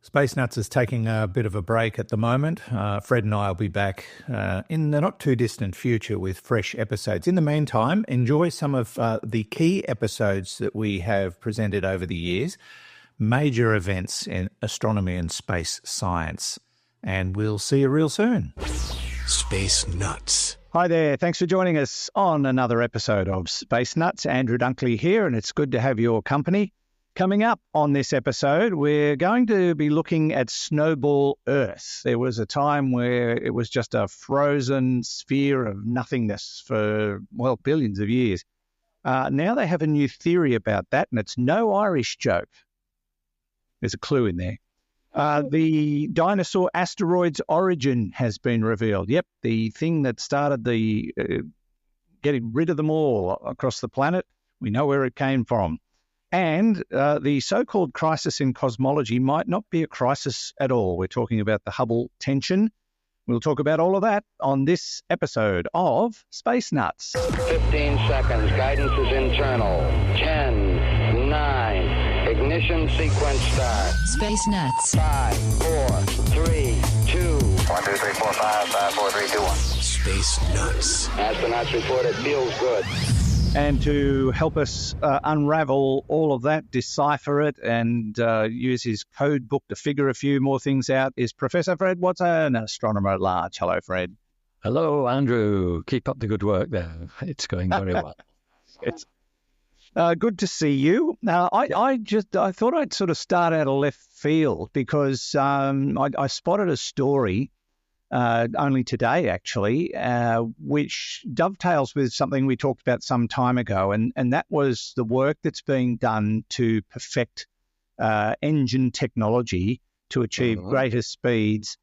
Space Nuts is taking a bit of a break at the moment. Fred and I will be back in the not too distant future with fresh episodes. In the meantime, enjoy some of the key episodes that we have presented over the years, major events in astronomy and space science. And we'll see you real soon. Space Nuts. Hi there. Thanks for joining us on another episode of Space Nuts. Andrew Dunkley here, and it's good to have your company. Coming up on this episode, we're going to be looking at Snowball Earth. There was a time where it was just a frozen sphere of nothingness for, well, billions of years. Now they have a new theory about that, and it's no Irish joke. There's a clue in there. The Dinosaur-Asteroids Origin has been revealed. Yep, the thing that started the getting rid of them all across the planet. We know where it came from. And the so-called crisis in cosmology might not be a crisis at all. We're talking about the Hubble tension. We'll talk about all of that on this episode of Space Nuts. 15 seconds. Guidance is internal. 10, 9, ignition sequence start. Space Nuts. 5, 4, 3, 2. 1, 2, 3, 4, 5, 5, 4, 3, 2, 1. Space Nuts. Astronauts report it feels good. And to help us unravel all of that, decipher it, and use his code book to figure a few more things out is Professor Fred Watson, an astronomer at large. Hello, Fred. Hello, Andrew. Keep up the good work there. It's going very well. It's good to see you. Now, I thought I'd sort of start out of left field because I spotted a story only today, actually, which dovetails with something we talked about some time ago, and that was the work that's being done to perfect engine technology to achieve greater speeds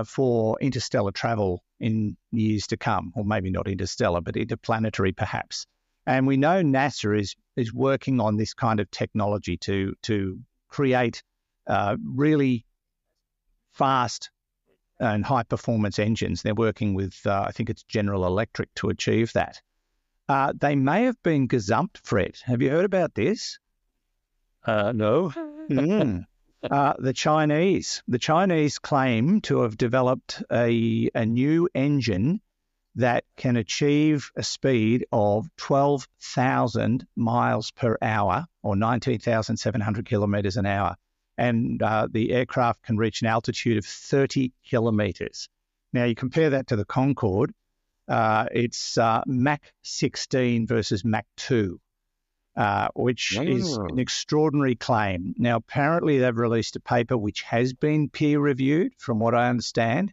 for interstellar travel in years to come, or maybe not interstellar, but interplanetary perhaps. And we know NASA is working on this kind of technology to create really fast and high-performance engines. They're working with, I think it's General Electric to achieve that. They may have been gazumped, Fred. Have you heard about this? No. The Chinese claim to have developed a new engine that can achieve a speed of 12,000 miles per hour, or 19,700 kilometers an hour. And the aircraft can reach an altitude of 30 kilometers. Now, you compare that to the Concorde, it's Mach 16 versus Mach 2, which is an extraordinary claim. Now, apparently they've released a paper which has been peer-reviewed, from what I understand,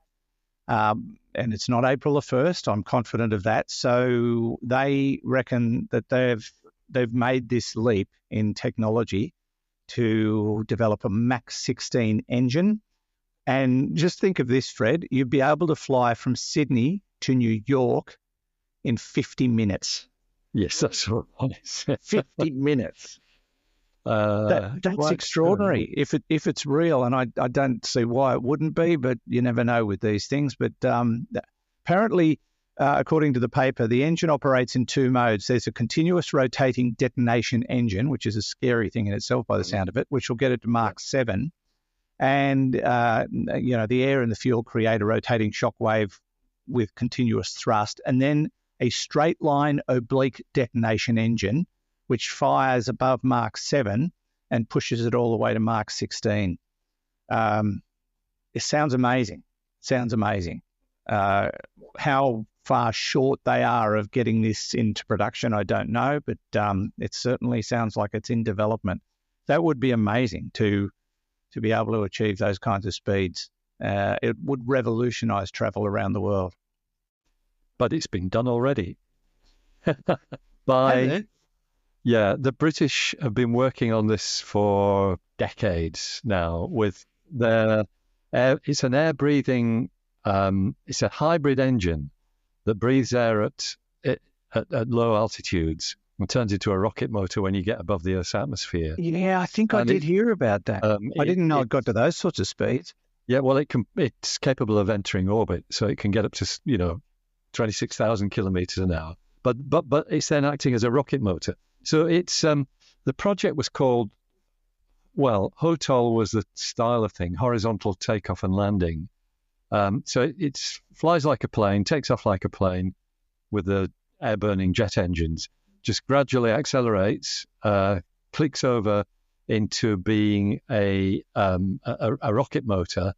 and it's not April the 1st. I'm confident of that. So they reckon that they've made this leap in technology to develop a Mach 16 engine. And just think of this, Fred, you'd be able to fly from Sydney to New York in 50 minutes. Yes, that's right. 50 minutes. That's extraordinary if it's real, and I don't see why it wouldn't be, but you never know with these things. But apparently, according to the paper, the engine operates in two modes. There's a continuous rotating detonation engine, which is a scary thing in itself by the sound of it, which will get it to Mach 7. And, the air and the fuel create a rotating shock wave with continuous thrust. And then a straight line oblique detonation engine, which fires above Mach 7 and pushes it all the way to Mach 16. It sounds amazing. How far short they are of getting this into production, I don't know, but it certainly sounds like it's in development. That would be amazing to be able to achieve those kinds of speeds. It would revolutionize travel around the world. But it's been done already. Hasn't it? Yeah, the British have been working on this for decades now with their it's an air-breathing, it's a hybrid engine that breathes air at low altitudes and turns into a rocket motor when you get above the Earth's atmosphere. Yeah, I think I did hear about that. I didn't know it got to those sorts of speeds. Yeah, well, it's capable of entering orbit, so it can get up to 26,000 kilometers an hour. But it's then acting as a rocket motor. So it's the project was called well, HOTOL was the style of thing, horizontal takeoff and landing. So it flies like a plane, takes off like a plane with the air-burning jet engines, just gradually accelerates, clicks over into being a rocket motor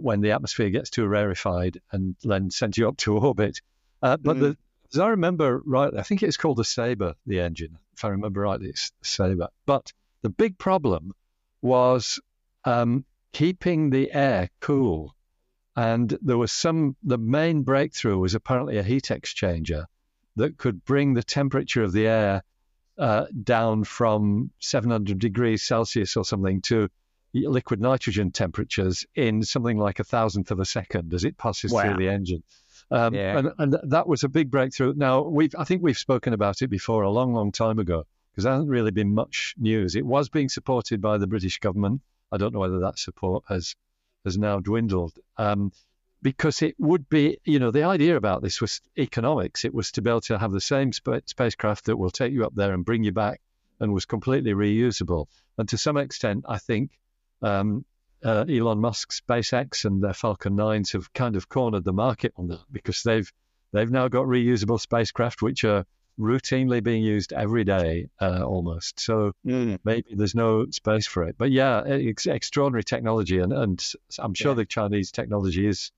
when the atmosphere gets too rarefied, and then sends you up to orbit. But as I remember rightly, I think it's called the Sabre, the engine. If I remember rightly, it's the Sabre. But the big problem was keeping the air cool. And there was the main breakthrough was apparently a heat exchanger that could bring the temperature of the air down from 700 degrees Celsius or something to liquid nitrogen temperatures in something like 1,000th of a second as it passes through the engine. And that was a big breakthrough. Now, I think we've spoken about it before a long, long time ago, because there hasn't really been much news. It was being supported by the British government. I don't know whether that support has now dwindled, because it would be, the idea about this was economics. It was to be able to have the same spacecraft that will take you up there and bring you back, and was completely reusable. And to some extent, I think Elon Musk's SpaceX and their Falcon 9s have kind of cornered the market on that, because they've now got reusable spacecraft which are routinely being used every day almost. So maybe there's no space for it. But yeah, it's extraordinary technology, and I'm sure the Chinese technology is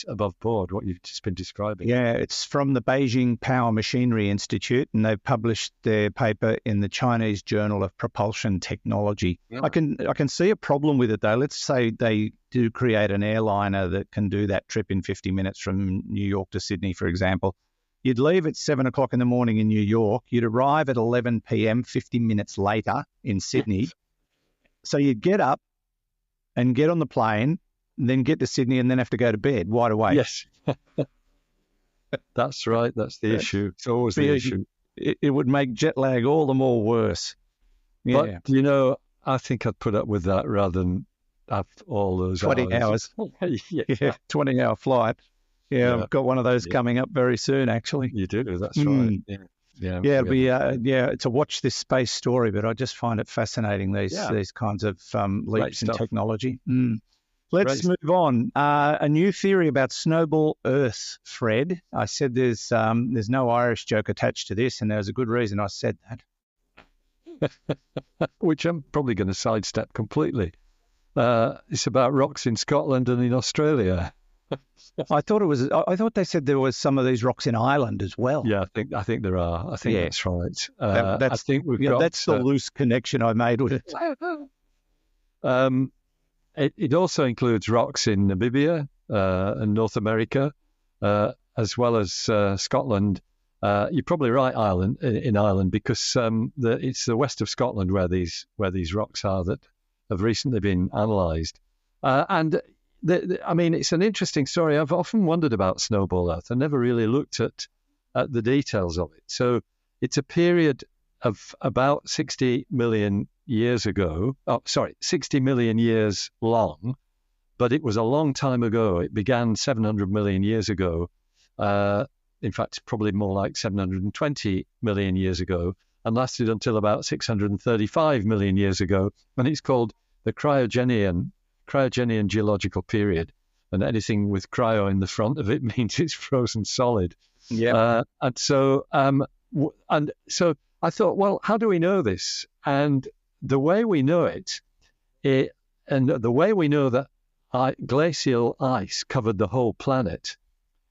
above board, what you've just been describing. Yeah, it's from the Beijing Power Machinery Institute, and they've published their paper in the Chinese Journal of Propulsion Technology. Yeah. I can see a problem with it, though. Let's say they do create an airliner that can do that trip in 50 minutes from New York to Sydney, for example. You'd leave at 7 o'clock in the morning in New York. You'd arrive at 11 p.m., 50 minutes later in Sydney. So you'd get up and get on the plane, and then get to Sydney, and then have to go to bed wide awake. Yes. That's right. That's the issue. It's always the issue. It would make jet lag all the more worse. Yeah. But, I think I'd put up with that rather than have all those 20 hours. Yeah, 20-hour flight. Yeah, I've got one of those coming up very soon, actually. You do, that's right. It'll be to watch this space story, but I just find it fascinating, these kinds of leaps in technology. Let's move on. A new theory about Snowball Earth, Fred. I said there's no Irish joke attached to this, and there's a good reason I said that. Which I'm probably going to sidestep completely. It's about rocks in Scotland and in Australia. I thought they said there was some of these rocks in Ireland as well. Yeah, I think there are. I think that's right. I think that's the loose connection I made with it. It also includes rocks in Namibia and North America, as well as Scotland. You're probably right, in Ireland, because it's the west of Scotland where these rocks are that have recently been analysed. It's an interesting story. I've often wondered about Snowball Earth. I never really looked at the details of it. So it's a period of about 60 million years ago. 60 million years long, but it was a long time ago. It began 700 million years ago. In fact, probably more like 720 million years ago, and lasted until about 635 million years ago. And it's called the Cryogenian geological period, and anything with cryo in the front of it means it's frozen solid. Yeah. So I thought, well, how do we know this? And the way we know and the way we know that glacial ice covered the whole planet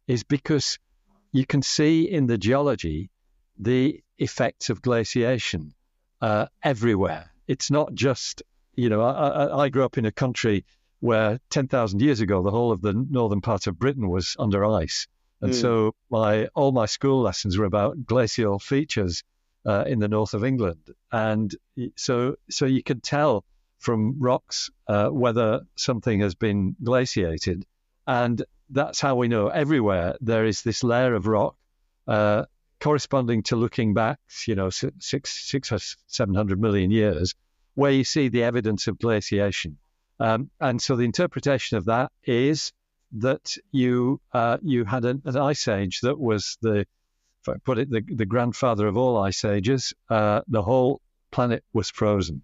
is because you can see in the geology the effects of glaciation everywhere. It's not just, I grew up in a country where 10,000 years ago, the whole of the northern part of Britain was under ice. And so all my school lessons were about glacial features in the north of England. And so you can tell from rocks whether something has been glaciated. And that's how we know everywhere there is this layer of rock corresponding to looking back, 600 or 700 million years, where you see the evidence of glaciation. And so the interpretation of that is that you had an ice age that was the grandfather of all ice ages. The whole planet was frozen.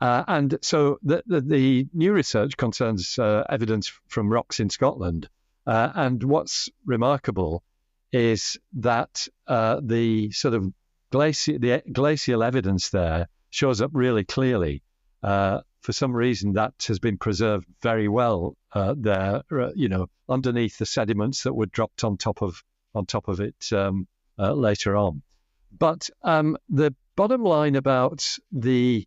And so the new research concerns evidence from rocks in Scotland. And what's remarkable is that the sort of glacial evidence there shows up really clearly. For some reason, that has been preserved very well there, underneath the sediments that were dropped on top of it later on. But the bottom line about the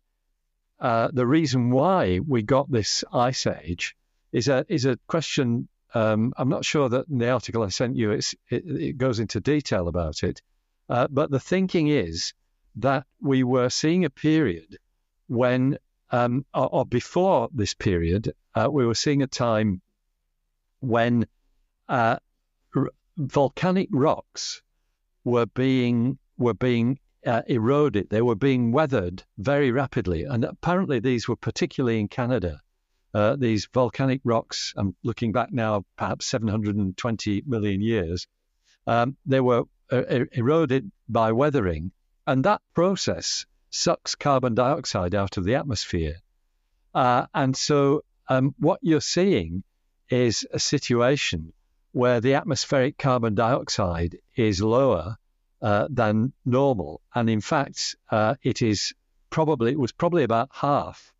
reason why we got this ice age is a question. I'm not sure that in the article I sent you it goes into detail about it, but the thinking is that we were seeing a period when, or before this period, we were seeing a time when volcanic rocks were being eroded. They were being weathered very rapidly, and apparently these were particularly in Canada. These volcanic rocks, I'm looking back now, perhaps 720 million years, they were eroded by weathering, and that process sucks carbon dioxide out of the atmosphere. And so what you're seeing is a situation where the atmospheric carbon dioxide is lower than normal. And in fact, it was probably about half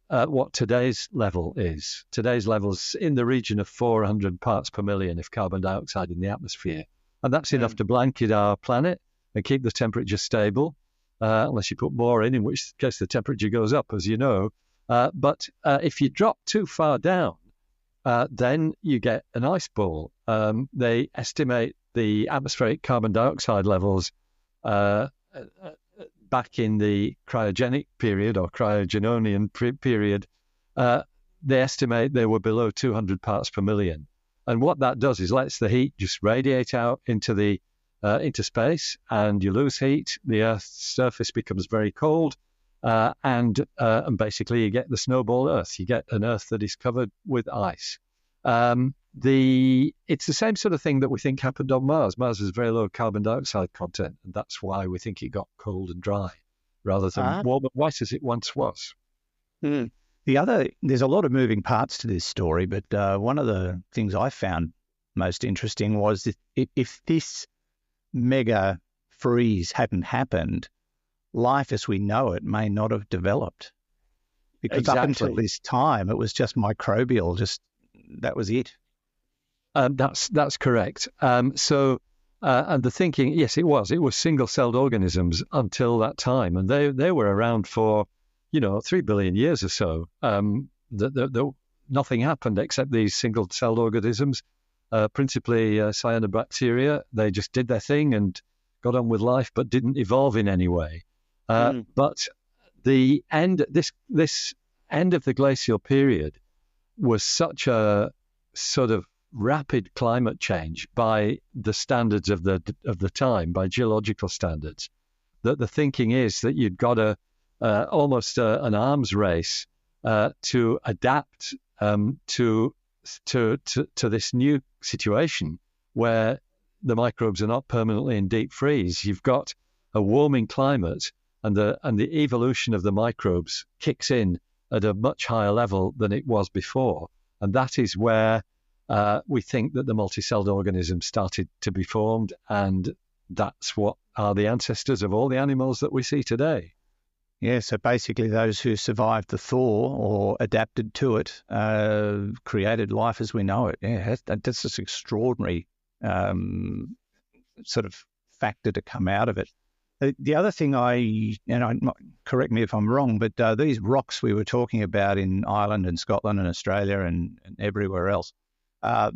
what today's level is. Today's level's in the region of 400 parts per million of carbon dioxide in the atmosphere. And that's enough to blanket our planet and keep the temperature stable, unless you put more in which case the temperature goes up, as you know. But if you drop too far down, then you get an ice ball. They estimate the atmospheric carbon dioxide levels back in the cryogenic period or cryogenonian period. They estimate they were below 200 parts per million. And what that does is lets the heat just radiate out into space, and you lose heat. The Earth's surface becomes very cold, and basically you get the Snowball Earth. You get an Earth that is covered with ice. It's the same sort of thing that we think happened on Mars. Mars has very low carbon dioxide content, and that's why we think it got cold and dry rather than warm and white as it once was. There's a lot of moving parts to this story, but one of the things I found most interesting was that if this mega freeze hadn't happened, life as we know it may not have developed. Because up until this time, it was just microbial, that was it. That's correct. And the thinking, yes, it was single-celled organisms until that time, and they were around for 3 billion years or so. Nothing happened except these single-celled organisms, principally cyanobacteria. They just did their thing and got on with life, but didn't evolve in any way. But the end, this end of the glacial period, was such a sort of rapid climate change by the standards of the time, by geological standards, that the thinking is that you'd got almost an arms race to adapt to this new situation where the microbes are not permanently in deep freeze. You've got a warming climate, and the evolution of the microbes kicks in at a much higher level than it was before. And that is where we think that the multicelled organisms started to be formed, and that's what are the ancestors of all the animals that we see today. Yeah, so basically those who survived the thaw or adapted to it created life as we know it. Yeah, that's this extraordinary sort of factor to come out of it. The other thing correct me if I'm wrong, but these rocks we were talking about in Ireland and Scotland and Australia and everywhere else, the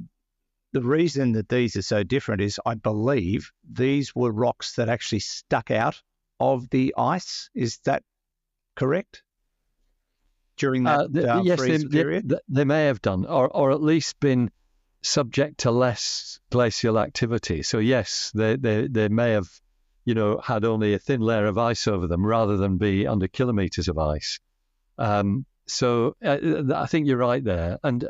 reason that these are so different is I believe these were rocks that actually stuck out of the ice. Is that correct? During that yes, freeze period? They may have done, or at least been subject to less glacial activity. So yes, they may have had only a thin layer of ice over them rather than be under kilometers of ice. So I think you're right there. And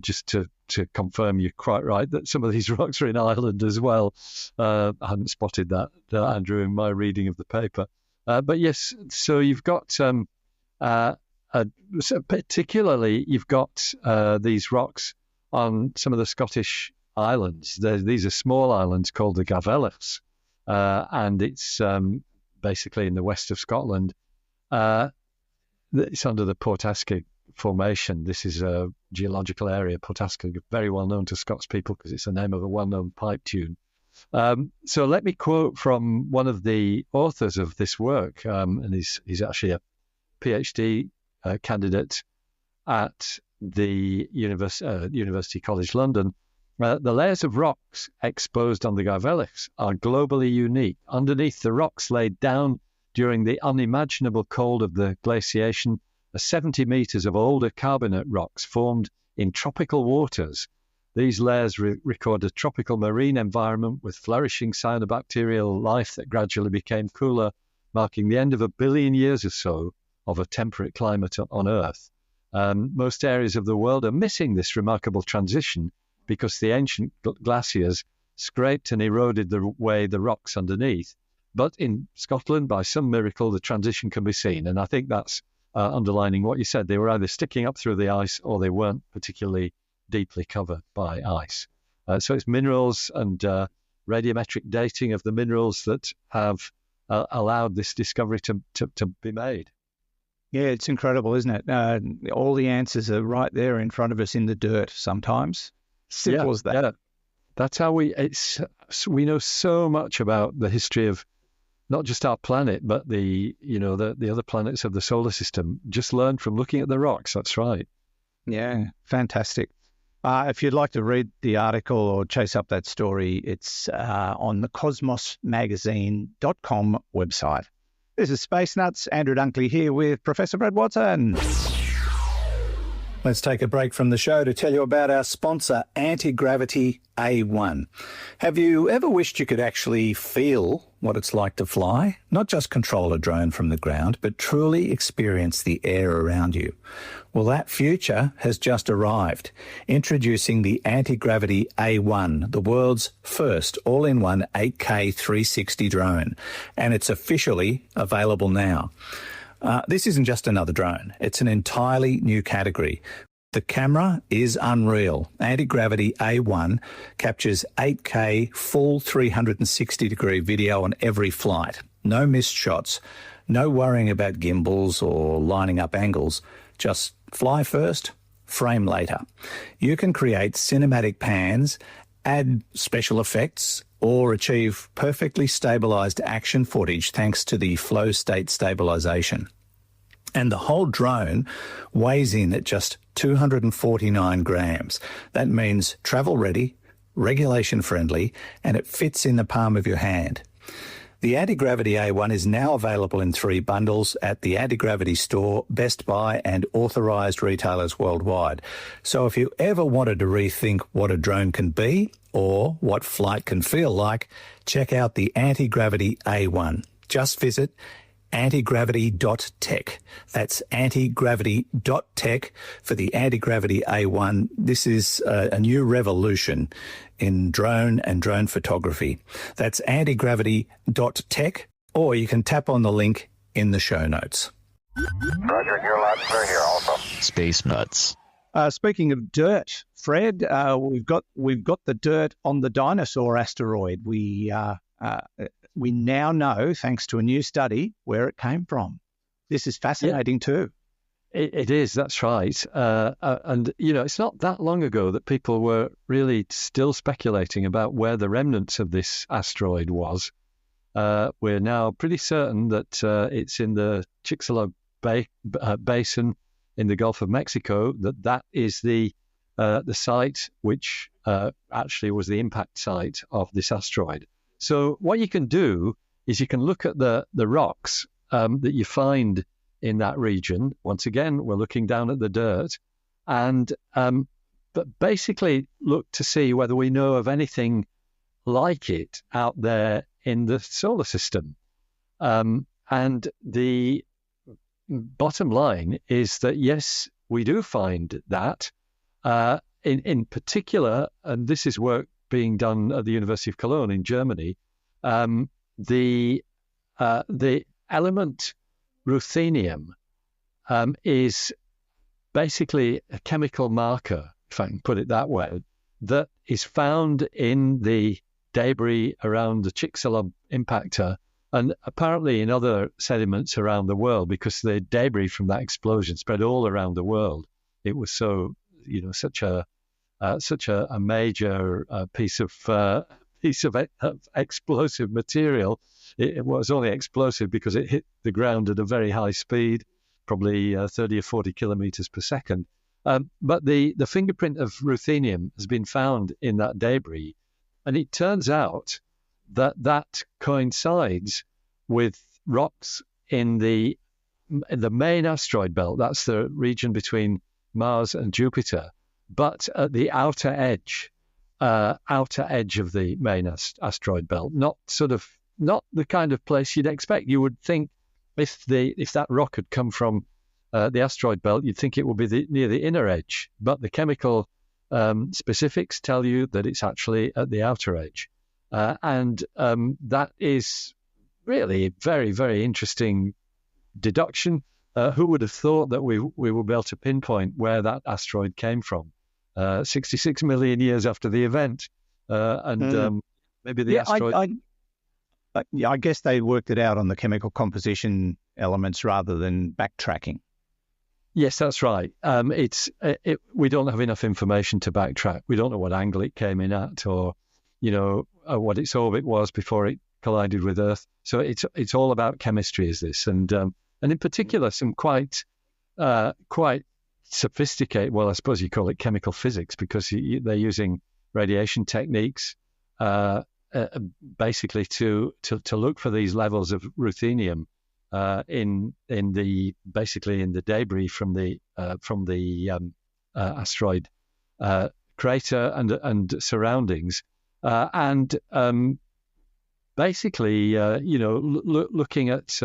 just to confirm, you're quite right that some of these rocks are in Ireland as well. I hadn't spotted that, Andrew, in my reading of the paper. But yes, so you've got so particularly, you've got these rocks on some of the Scottish islands. These are small islands called the Gavellichs, and it's basically in the west of Scotland. It's under the Portaska Formation. This is a geological area. Portaska, very well known to Scots people because it's the name of a well-known pipe tune. So let me quote from one of the authors of this work, and he's actually a PhD candidate at the University College London. The layers of rocks exposed on the Gavellichs are globally unique. Underneath the rocks laid down during the unimaginable cold of the glaciation are 70 meters of older carbonate rocks formed in tropical waters. These layers record a tropical marine environment with flourishing cyanobacterial life that gradually became cooler, marking the end of 1 billion years or so of a temperate climate on Earth. Most areas of the world are missing this remarkable transition because the ancient glaciers scraped and eroded away the rocks underneath. But in Scotland, by some miracle, the transition can be seen. And I think that's underlining what you said. They were either sticking up through the ice or they weren't particularly deeply covered by ice. So it's minerals and radiometric dating of the minerals that have allowed this discovery to be made. Yeah, it's incredible, isn't it? All the answers are right there in front of us in the dirt sometimes. Simple as that. Yeah. That's how we know so much about the history of not just our planet, but the other planets of the solar system. Just learn from looking at the rocks. That's right. Yeah, fantastic. If you'd like to read the article or chase up that story, it's on the cosmosmagazine.com website. This is Space Nuts. Andrew Dunkley here with Professor Brad Watson. Let's take a break from the show to tell you about our sponsor, Anti-Gravity A1. Have you ever wished you could actually feel what it's like to fly? Not just control a drone from the ground, but truly experience the air around you. Well, that future has just arrived. Introducing the Anti-Gravity A1, the world's first all-in-one 8K 360 drone. And it's officially available now. This isn't just another drone. It's an entirely new category. The camera is unreal. Anti-Gravity A1 captures 8K full 360-degree video on every flight. No missed shots, no worrying about gimbals or lining up angles. Just fly first, frame later. You can create cinematic pans, add special effects, or achieve perfectly stabilized action footage thanks to the flow state stabilization. And the whole drone weighs in at just 249 grams. That means travel ready, regulation friendly, and it fits in the palm of your hand. The Anti-Gravity A1 is now available in 3 bundles at the Anti-Gravity store, Best Buy, and authorised retailers worldwide. So if you ever wanted to rethink what a drone can be or what flight can feel like, check out the Anti-Gravity A1. Just visit antigravity.tech. That's antigravity.tech for the Anti-Gravity A1. This is a new revolution in drone and drone photography. That's antigravity.tech, or you can tap on the link in the show notes. Roger, your labs are here also. Space Nuts. Speaking of dirt, Fred, we've got the dirt on the Dinosaur asteroid. We now know, thanks to a new study, where it came from. This is fascinating too. It is, that's right. And, it's not that long ago that people were really still speculating about where the remnants of this asteroid was. We're now pretty certain that it's in the Chicxulub Basin in the Gulf of Mexico, that is the site which actually was the impact site of this asteroid. So what you can do is you can look at the rocks that you find in that region. Once again, we're looking down at the dirt, and but basically look to see whether we know of anything like it out there in the solar system. And the bottom line is that, yes, we do find that. In particular, and this is work being done at the University of Cologne in Germany, the element ruthenium is basically a chemical marker, if I can put it that way, that is found in the debris around the Chicxulub impactor and apparently in other sediments around the world, because the debris from that explosion spread all around the world. It was so, such a major piece of explosive material. It was only explosive because it hit the ground at a very high speed, probably 30 or 40 kilometers per second. But the fingerprint of ruthenium has been found in that debris, and it turns out that coincides with rocks in the main asteroid belt. That's the region between Mars and Jupiter, but at the outer edge of the main asteroid belt. Not the kind of place you'd expect. You would think if that rock had come from the asteroid belt, you'd think it would be near the inner edge, but the chemical specifics tell you that it's actually at the outer edge. And that is really a very, very interesting deduction. Who would have thought that we would be able to pinpoint where that asteroid came from 66 million years after the event? Maybe the asteroid... I guess they worked it out on the chemical composition elements rather than backtracking. Yes, that's right. We don't have enough information to backtrack. We don't know what angle it came in at, or what its orbit was before it collided with Earth. So it's all about chemistry, is this, and in particular some quite sophisticated. Well, I suppose you call it chemical physics, because they're using radiation techniques basically to look for these levels of ruthenium in the debris from the asteroid crater and surroundings, looking at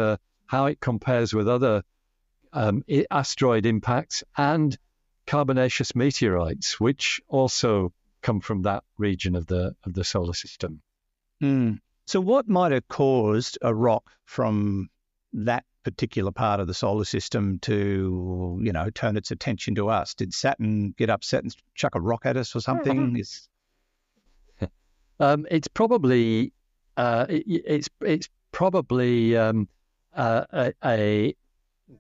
how it compares with other asteroid impacts and carbonaceous meteorites, which also come from that region of the solar system. So what might have caused a rock from that particular part of the solar system to, turn its attention to us? Did Saturn get upset and chuck a rock at us or something? It's probably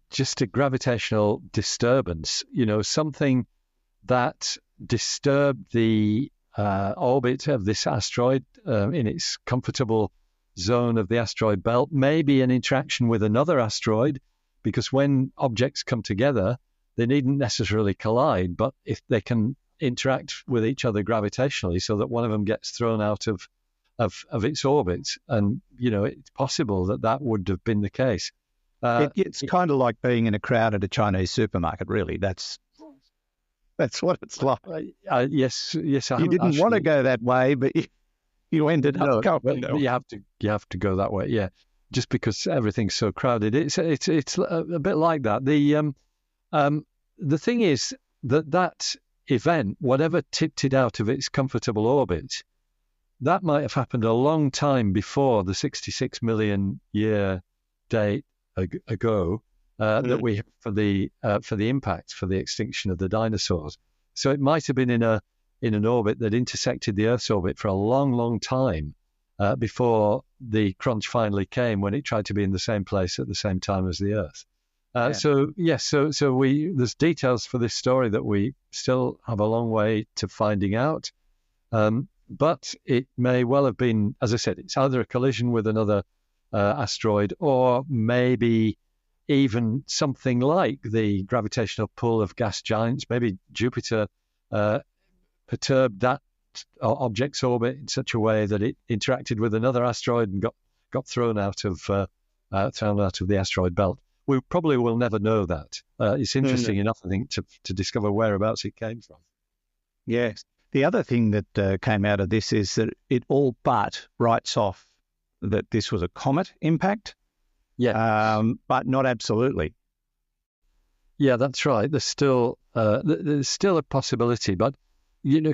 just a gravitational disturbance, something that disturbed the orbit of this asteroid in its comfortable zone of the asteroid belt, maybe an interaction with another asteroid, because when objects come together, they needn't necessarily collide, but if they can interact with each other gravitationally so that one of them gets thrown out of its orbit, and it's possible that would have been the case. It's kind of like being in a crowd at a Chinese supermarket, really. That's what it's like. Yes. You didn't want to go that way, but you ended up going. You have to go that way. Yeah, just because everything's so crowded. It's a bit like that. The thing is that event, whatever tipped it out of its comfortable orbit, that might have happened a long time before the 66 million year date ago that we have for the impact, for the extinction of the dinosaurs. So it might have been in an orbit that intersected the Earth's orbit for a long, long time before the crunch finally came, when it tried to be in the same place at the same time as the Earth. So there's details for this story that we still have a long way to finding out. But it may well have been, as I said, it's either a collision with another asteroid, or maybe even something like the gravitational pull of gas giants. Maybe Jupiter perturbed that object's orbit in such a way that it interacted with another asteroid and got thrown out of the asteroid belt. We probably will never know that. It's interesting enough, I think, to discover whereabouts it came from. Yes. The other thing that came out of this is that it all but writes off that this was a comet impact. Yeah. But not absolutely. Yeah, that's right. There's still a possibility, but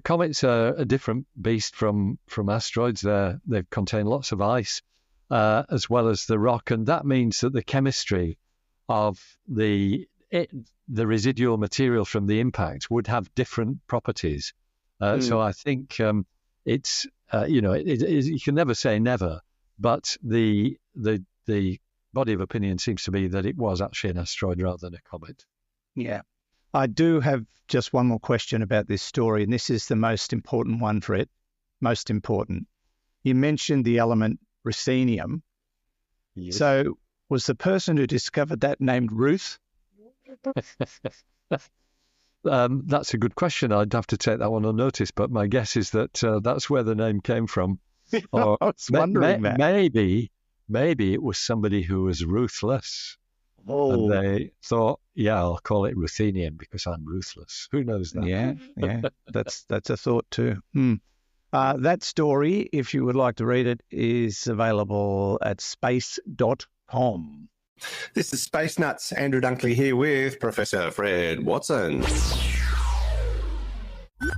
comets are a different beast from asteroids. They contain lots of ice as well as the rock, and that means that the chemistry of the the residual material from the impact would have different properties. So I think it's you can never say never, but the body of opinion seems to be that it was actually an asteroid rather than a comet. Yeah. I do have just one more question about this story, and this is the most important one for it. Most important. You mentioned the element ruthenium. Yes. So was the person who discovered that named Ruth? That's a good question. I'd have to take that one on notice, but my guess is that that's where the name came from. Or I was wondering that. Maybe it was somebody who was ruthless. Oh, And they thought, yeah, I'll call it ruthenium because I'm ruthless. Who knows that? yeah. That's a thought too. That story, if you would like to read it, is available at space.com. This is Space Nuts. Andrew Dunkley here with Professor Fred Watson. 0G, and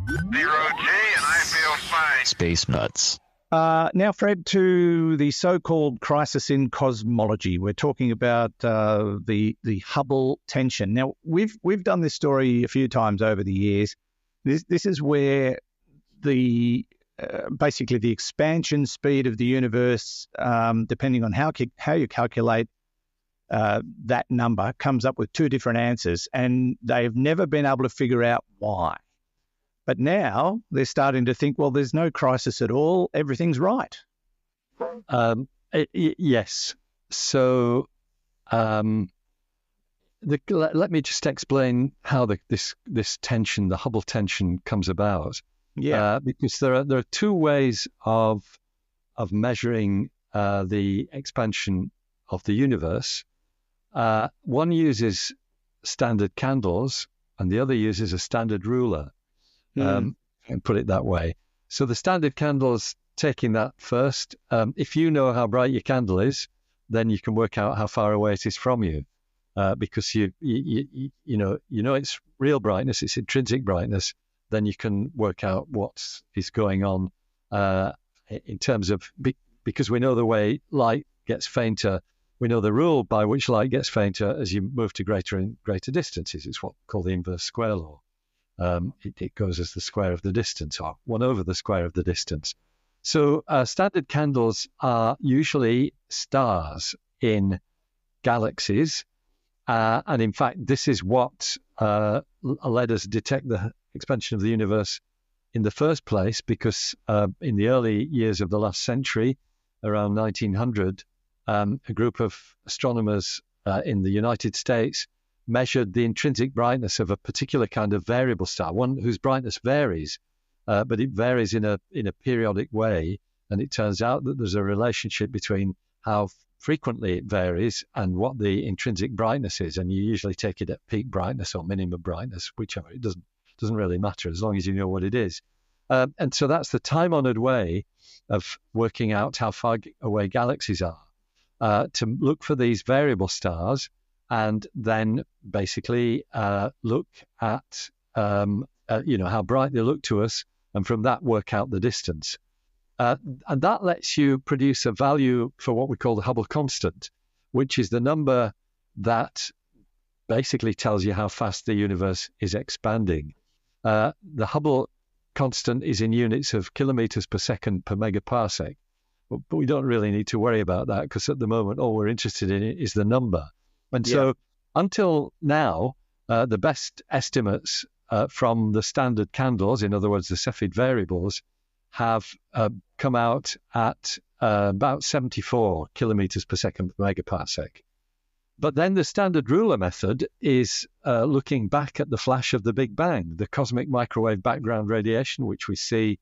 I feel fine. Space Nuts. Now, Fred, to the so-called crisis in cosmology. We're talking about the Hubble tension. Now, we've done this story a few times over the years. This is where basically the expansion speed of the universe, depending on how you calculate that number, comes up with two different answers, and they've never been able to figure out why. But now they're starting to think, well, there's no crisis at all. Everything's right. Yes. So let me just explain how this tension, the Hubble tension, comes about. Yeah. Because there are two ways of measuring the expansion of the universe. One uses standard candles, and the other uses a standard ruler. And put it that way. So the standard candles, taking that first, if you know how bright your candle is, then you can work out how far away it is from you, because you know its real brightness, its intrinsic brightness. Then you can work out what is going on in terms of, because we know the way light gets fainter. We know the rule by which light gets fainter as you move to greater and greater distances. It's what's called the inverse square law. It goes as the square of the distance, or 1 over the square of the distance. So standard candles are usually stars in galaxies. And in fact, this is what led us detect the expansion of the universe in the first place, because in the early years of the last century, around 1900, a group of astronomers in the United States measured the intrinsic brightness of a particular kind of variable star, one whose brightness varies, but it varies in a periodic way. And it turns out that there's a relationship between how frequently it varies and what the intrinsic brightness is. And you usually take it at peak brightness or minimum brightness, whichever. It doesn't really matter as long as you know what it is. And so that's the time-honored way of working out how far away galaxies are, to look for these variable stars, and then basically look at how bright they look to us, and from that work out the distance. And that lets you produce a value for what we call the Hubble constant, which is the number that basically tells you how fast the universe is expanding. The Hubble constant is in units of kilometers per second per megaparsec, but we don't really need to worry about that, because at the moment all we're interested in is the number. And so until now, the best estimates from the standard candles, in other words, the Cepheid variables, have come out at about 74 kilometers per second per megaparsec. But then the standard ruler method is looking back at the flash of the Big Bang, the cosmic microwave background radiation, which we see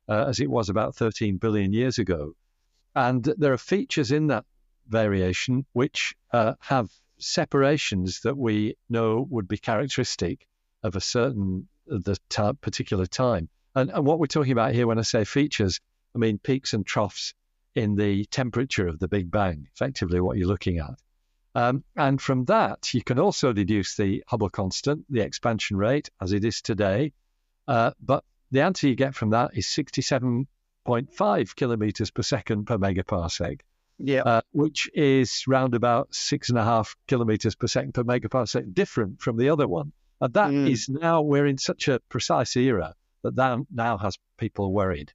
as it was about 13 billion years ago. And there are features in that variation which have separations that we know would be characteristic of a certain particular time. And what we're talking about here when I say features, I mean peaks and troughs in the temperature of the Big Bang, effectively what you're looking at. And from that, you can also deduce the Hubble constant, the expansion rate, as it is today. But the answer you get from that is 67.5 kilometers per second per megaparsec. which is round about 6.5 kilometers per second per megaparsec, different from the other one. And that is now, we're in such a precise era that now has people worried.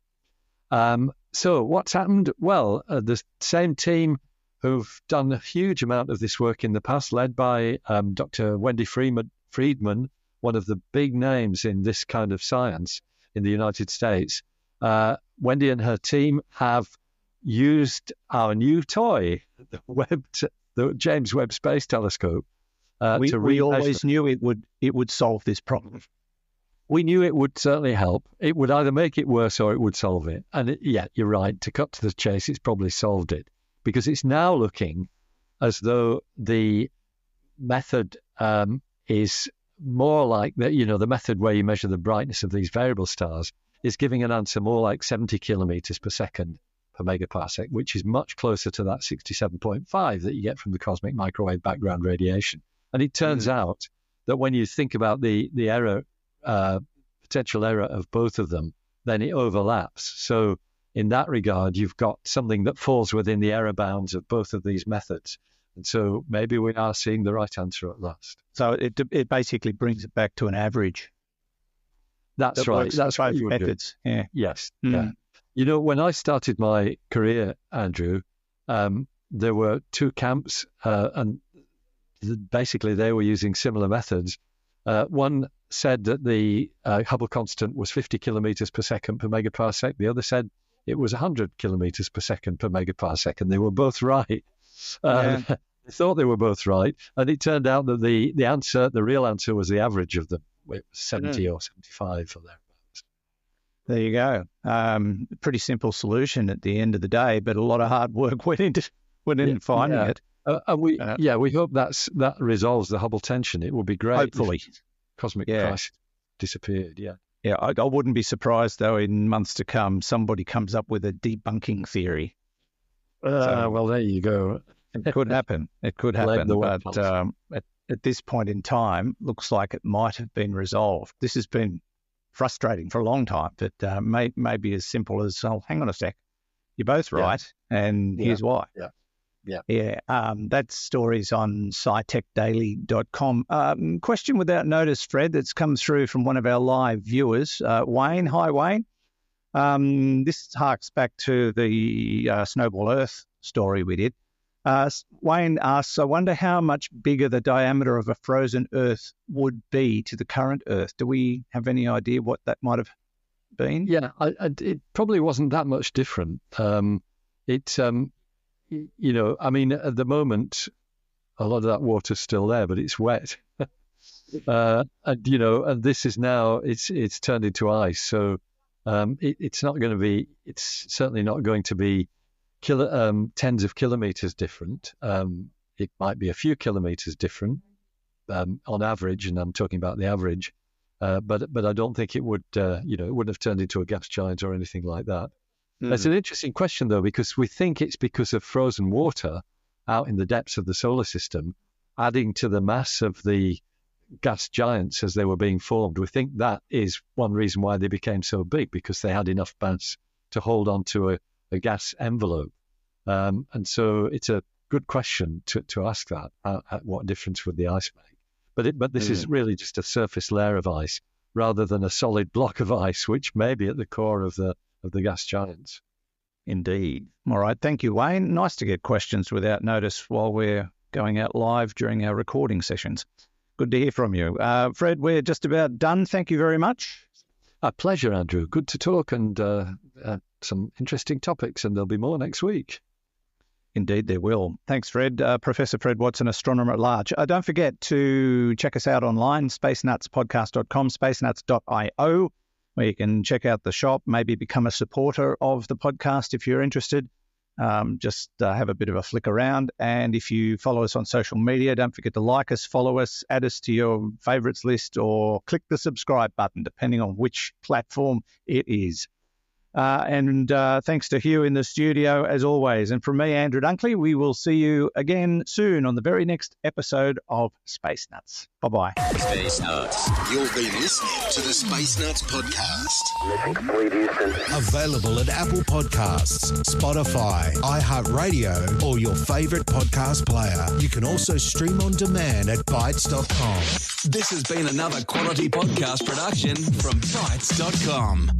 So what's happened? Well, the same team who've done a huge amount of this work in the past, led by Dr. Wendy Friedman, one of the big names in this kind of science in the United States. Wendy and her team have used our new toy, the James Webb Space Telescope. We always knew it would solve this problem. We knew it would certainly help. It would either make it worse or it would solve it. And you're right. To cut to the chase, it's probably solved it, because it's now looking as though the method is more like the method where you measure the brightness of these variable stars is giving an answer more like 70 kilometers per second per megaparsec, which is much closer to that 67.5 that you get from the cosmic microwave background radiation. And it turns out that when you think about the error, potential error of both of them, then it overlaps. So in that regard, you've got something that falls within the error bounds of both of these methods. And so maybe we are seeing the right answer at last. So it basically brings it back to an average. That's right. That's what you methods. Yeah. Yes. Yeah. When I started my career, Andrew, there were two camps, and basically they were using similar methods. One said that the Hubble constant was 50 kilometers per second per megaparsec. The other said it was 100 kilometers per second per megaparsec, and they were both right. They thought they were both right, and it turned out that the real answer was the average of them. It was 70 or 75 for thereabouts. There you go. Pretty simple solution at the end of the day, but a lot of hard work went into finding it. And we hope that resolves the Hubble tension. It would be great. Hopefully, cosmic crisis disappeared. Yeah. I wouldn't be surprised though in months to come somebody comes up with a debunking theory. Well, there you go. It could happen. But at this point in time, looks like it might have been resolved. This has been frustrating for a long time, but maybe as simple as, hang on a sec, you're both right, and here's why. That story's on scitechdaily.com. Question without notice, Fred, that's come through from one of our live viewers, Wayne. Hi, Wayne. This harks back to the Snowball Earth story we did. Wayne asks, I wonder how much bigger the diameter of a frozen Earth would be to the current Earth. Do we have any idea what that might have been? Yeah, it probably wasn't that much different. At the moment, a lot of that water's still there, but it's wet. And this is now, it's turned into ice. So it's certainly not going to be tens of kilometers different. It might be a few kilometers different on average, and I'm talking about the average. But I don't think it would, it wouldn't have turned into a gas giant or anything like that. It's an interesting question, though, because we think it's because of frozen water out in the depths of the solar system, adding to the mass of the gas giants as they were being formed. We think that is one reason why they became so big, because they had enough mass to hold on to a gas envelope. And so it's a good question to ask that. What difference would the ice make? But this is really just a surface layer of ice rather than a solid block of ice, which may be at the core of the gas giants. Indeed. All right. Thank you, Wayne. Nice to get questions without notice while we're going out live during our recording sessions. Good to hear from you. Fred, we're just about done. Thank you very much. A pleasure, Andrew. Good to talk, and some interesting topics, and there'll be more next week. Indeed, there will. Thanks, Fred. Professor Fred Watson, astronomer at large. Don't forget to check us out online, spacenutspodcast.com, spacenuts.io, where you can check out the shop, maybe become a supporter of the podcast if you're interested. Just have a bit of a flick around. And if you follow us on social media, don't forget to like us, follow us, add us to your favorites list, or click the subscribe button, depending on which platform it is. And thanks to Hugh in the studio, as always. And from me, Andrew Dunkley, we will see you again soon on the very next episode of Space Nuts. Bye-bye. Space Nuts. You've been listening to the Space Nuts podcast. Mission complete, Houston. Available at Apple Podcasts, Spotify, iHeartRadio, or your favourite podcast player. You can also stream on demand at Bytes.com. This has been another quality podcast production from Bytes.com.